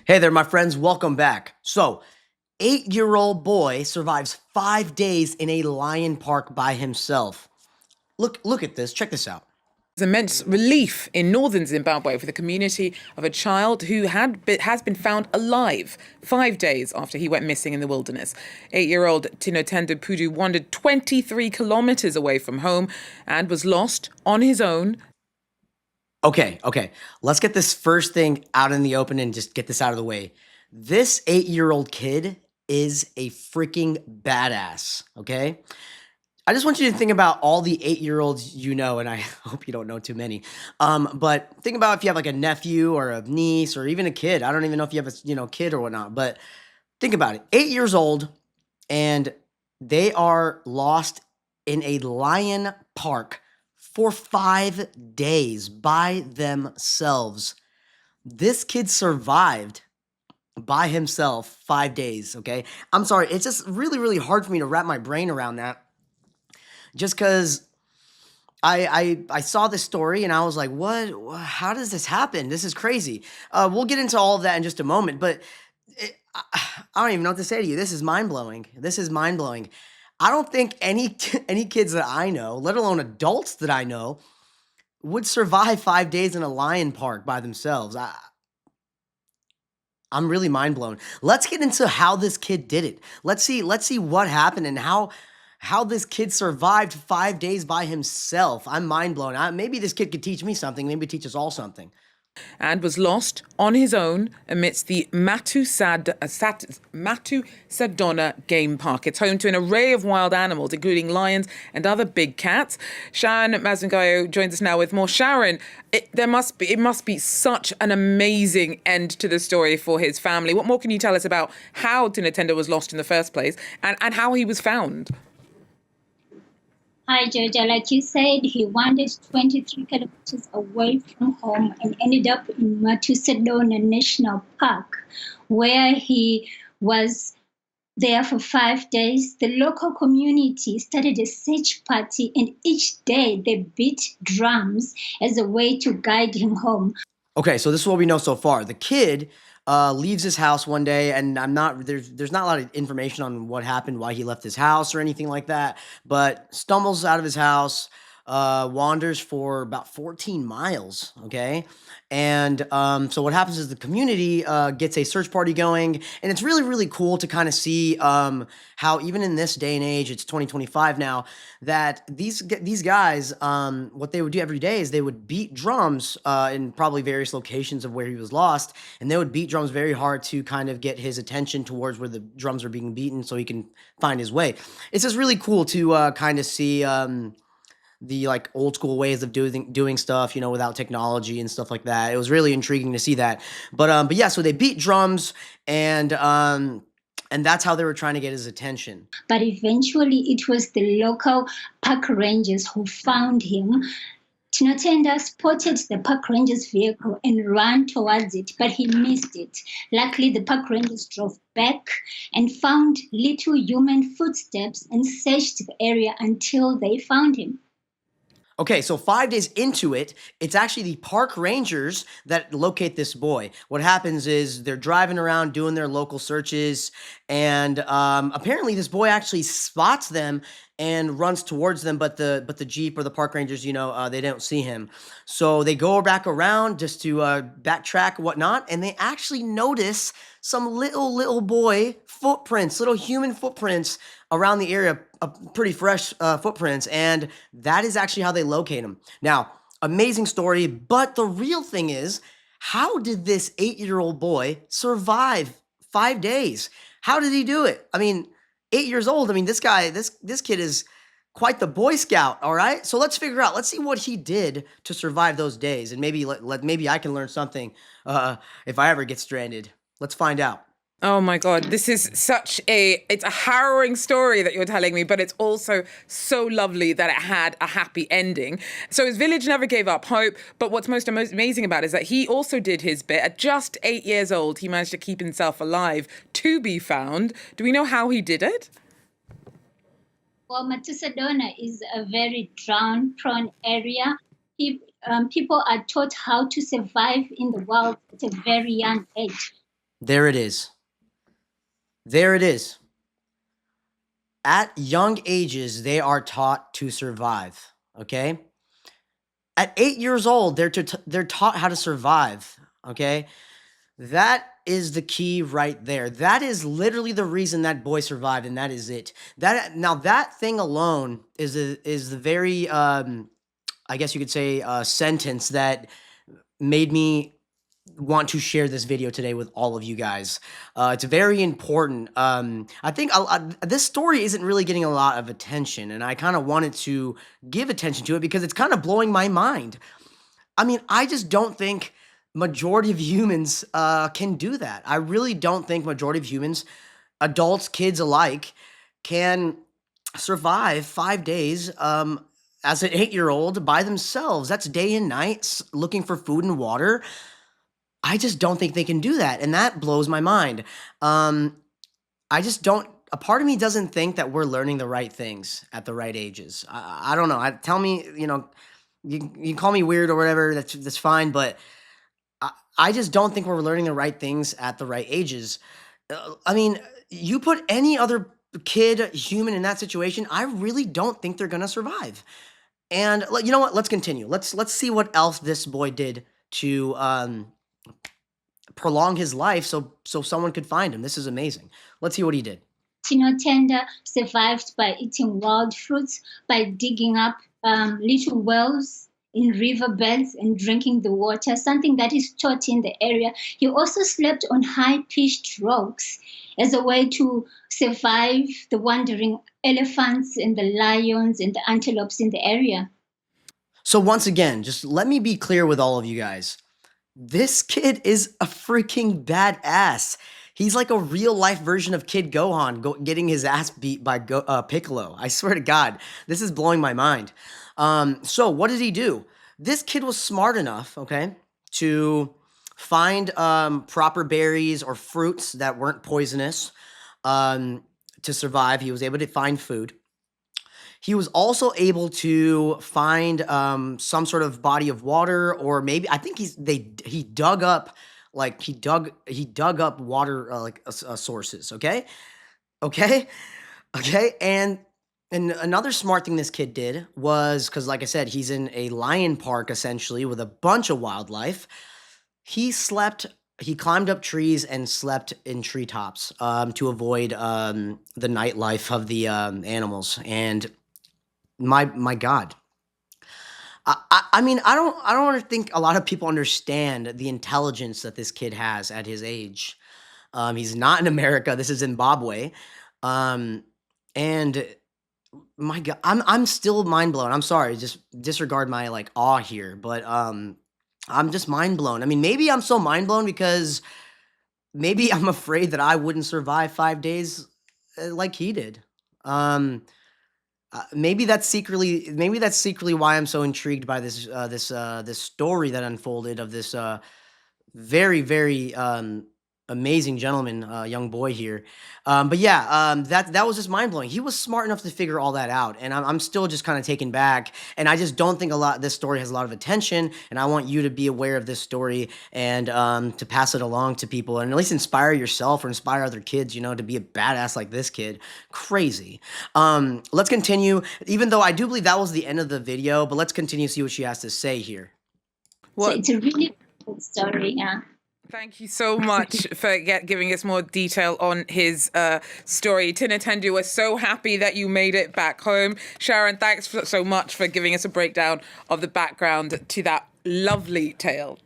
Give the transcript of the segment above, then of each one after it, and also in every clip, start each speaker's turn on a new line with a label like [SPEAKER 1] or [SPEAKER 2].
[SPEAKER 1] Hey there, my friends. Welcome back. So, 8-year-old boy survives 5 days in a lion park by himself. Look at this. Check this out.
[SPEAKER 2] There's immense relief in northern Zimbabwe for the community of a child who has been found alive 5 days after he went missing in the wilderness. 8-year-old Tinotendu Pudu wandered 23 kilometers away from home and was lost on his own.
[SPEAKER 1] Okay. Let's get this first thing out in the open and just get this out of the way. This 8-year-old kid is a freaking badass, okay? I just want you to think about all the 8-year-olds you know, and I hope you don't know too many. But think about if you have like a nephew or a niece or even a kid. I don't even know if you have a kid or whatnot, but think about it. 8 years old, and they are lost in a lion park for 5 days by themselves. This kid survived by himself 5 days. Okay. I'm sorry. It's just really, really hard for me to wrap my brain around that just because I saw this story and I was like, what? How does this happen? This is crazy. We'll get into all of that in just a moment, but I don't even know what to say to you. This is mind blowing. This is mind blowing. I don't think any kids that I know, let alone adults that I know, would survive 5 days in a lion park by themselves. I'm really mind blown. Let's get into how this kid did it. Let's see what happened and how this kid survived 5 days by himself. I'm mind blown. Maybe this kid could teach me something. Maybe teach us all something.
[SPEAKER 2] And was lost on his own amidst the Matusadona game park. It's home to an array of wild animals, including lions and other big cats. Sharon Mazungayo joins us now with more. Sharon, it must be such an amazing end to the story for his family. What more can you tell us about how Tinatenda was lost in the first place and how he was found?
[SPEAKER 3] Hi, Georgia. Like you said, he wandered 23 kilometers away from home and ended up in Matusadona National Park, where he was there for 5 days. The local community started a search party, and each day they beat drums as a way to guide him home.
[SPEAKER 1] Okay, so this is what we know so far. The kid leaves his house one day, and there's not a lot of information on what happened, why he left his house or anything like that. But stumbles out of his house, wanders for about 14 miles. Okay, and so what happens is the community gets a search party going, and it's really really cool to kind of see how even in this day and age, it's 2025 now, that these guys, what they would do every day is they would beat drums in probably various locations of where he was lost, and they would beat drums very hard to kind of get his attention towards where the drums are being beaten so he can find his way. It's just really cool to kind of see the like old school ways of doing stuff, without technology and stuff like that. It was really intriguing to see that. But yeah, so they beat drums, and that's how they were trying to get his attention.
[SPEAKER 3] But eventually, it was the local park rangers who found him. Tinotenda spotted the park ranger's vehicle and ran towards it, but he missed it. Luckily, the park rangers drove back and found little human footsteps and searched the area until they found him.
[SPEAKER 1] Okay, so 5 days into it, it's actually the park rangers that locate this boy. What happens is they're driving around doing their local searches, and apparently this boy actually spots them and runs towards them, but the jeep or the park rangers, they don't see him. So they go back around just to backtrack and whatnot, and they actually notice some little boy footprints, little human footprints around the area, pretty fresh footprints, and that is actually how they locate him. Now, amazing story, but the real thing is, how did this 8-year-old boy survive 5 days? How did he do it? I mean, 8 years old. I mean, this kid is quite the Boy Scout. All right, so let's figure out. Let's see what he did to survive those days, and maybe I can learn something if I ever get stranded. Let's find out.
[SPEAKER 2] Oh my God, this is it's a harrowing story that you're telling me, but it's also so lovely that it had a happy ending. So his village never gave up hope, but what's most amazing about it is that he also did his bit. At just 8 years old, he managed to keep himself alive to be found. Do we know how he did it?
[SPEAKER 3] Well, Matusadona is a very drought-prone area. People are taught how to survive in the wild at a very young age.
[SPEAKER 1] There it is. There it is. At young ages, they are taught to survive. Okay. At 8 years old, they're taught how to survive. Okay. That is the key right there. That is literally the reason that boy survived, and that is it. That thing alone is the very I guess you could say sentence that made me want to share this video today with all of you guys. It's very important. I think this story isn't really getting a lot of attention, and I kind of wanted to give attention to it because it's kind of blowing my mind. I mean, I just don't think majority of humans can do that. I really don't think majority of humans, adults, kids alike, can survive 5 days as an 8-year-old by themselves. That's day and night looking for food and water. I just don't think they can do that, and that blows my mind. I just don't. A part of me doesn't think that we're learning the right things at the right ages. I don't know. Tell me, you can call me weird or whatever. That's fine, but I just don't think we're learning the right things at the right ages. I mean, you put any other kid, human in that situation, I really don't think they're gonna survive. And you know what? Let's continue. Let's see what else this boy did to prolong his life, so someone could find him. This is amazing. Let's see what he did.
[SPEAKER 3] Tinotendu survived by eating wild fruits, by digging up little wells in riverbeds and drinking the water, something that is taught in the area. He also slept on high-pitched rocks as a way to survive the wandering elephants and the lions and the antelopes in the area.
[SPEAKER 1] So once again, just let me be clear with all of you guys. This kid is a freaking badass. He's like a real life version of Kid Gohan getting his ass beat by Piccolo. I swear to God, this is blowing my mind. So what did he do? This kid was smart enough, okay, to find proper berries or fruits that weren't poisonous to survive. He was able to find food. He was also able to find some sort of body of water, or maybe I think he dug up water sources. Okay, okay, okay, and another smart thing this kid did was, because like I said, he's in a lion park essentially with a bunch of wildlife. He climbed up trees and slept in treetops to avoid the nightlife of the animals. And my God. I mean, I don't think a lot of people understand the intelligence that this kid has at his age. He's not in America. This is Zimbabwe. And my God, I'm still mind blown. I'm sorry, just disregard my like awe here, but I'm just mind blown. I mean, maybe I'm so mind blown because maybe I'm afraid that I wouldn't survive 5 days like he did. Maybe that's secretly why I'm so intrigued by this story that unfolded of this very very amazing gentleman, young boy here. But yeah, that was just mind blowing. He was smart enough to figure all that out, and I'm still just kind of taken back. And I just don't think this story has a lot of attention. And I want you to be aware of this story and to pass it along to people, and at least inspire yourself or inspire other kids. To be a badass like this kid. Crazy. Let's continue. Even though I do believe that was the end of the video, but let's continue to see what she has to say here.
[SPEAKER 3] So it's a really good story, yeah.
[SPEAKER 2] Thank you so much for giving us more detail on his story. Tinotendu, we're so happy that you made it back home. Sharon, thanks so much for giving us a breakdown of the background to that lovely tale.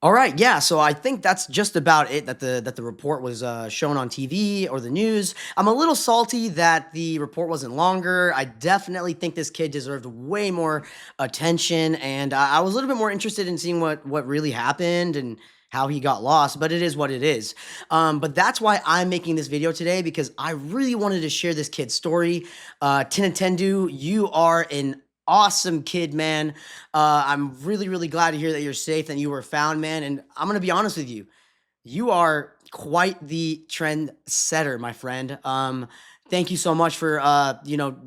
[SPEAKER 1] All right, yeah. So I think that's just about it. That the report was shown on TV or the news. I'm a little salty that the report wasn't longer. I definitely think this kid deserved way more attention, and I was a little bit more interested in seeing what really happened and how he got lost. But it is what it is. But that's why I'm making this video today, because I really wanted to share this kid's story. Tinotendu, you are an awesome kid, man. I'm really, really glad to hear that you're safe and you were found, man. And I'm going to be honest with you. You are quite the trend setter, my friend. Thank you so much for,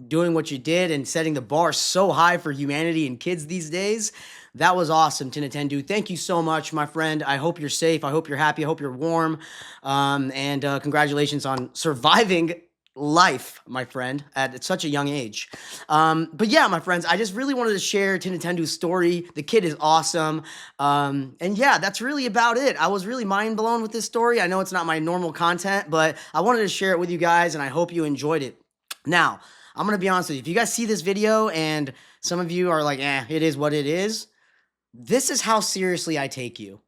[SPEAKER 1] doing what you did and setting the bar so high for humanity and kids these days. That was awesome, Tinotendu. Thank you so much, my friend. I hope you're safe. I hope you're happy. I hope you're warm. And congratulations on surviving life, my friend, at such a young age. But yeah, my friends, I just really wanted to share Tinotendu's story. The kid is awesome. And yeah, that's really about it. I was really mind blown with this story. I know it's not my normal content, but I wanted to share it with you guys, and I hope you enjoyed it. Now, I'm going to be honest with you. If you guys see this video and some of you are like, it is what it is, this is how seriously I take you.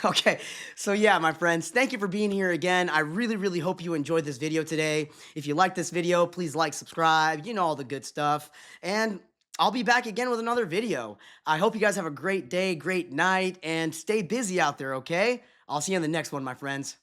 [SPEAKER 1] Okay, so yeah, my friends, thank you for being here again. I really, really hope you enjoyed this video today. If you like this video, please like, subscribe, you know, all the good stuff. And I'll be back again with another video. I hope you guys have a great day, great night, and stay busy out there, okay? I'll see you in the next one, my friends.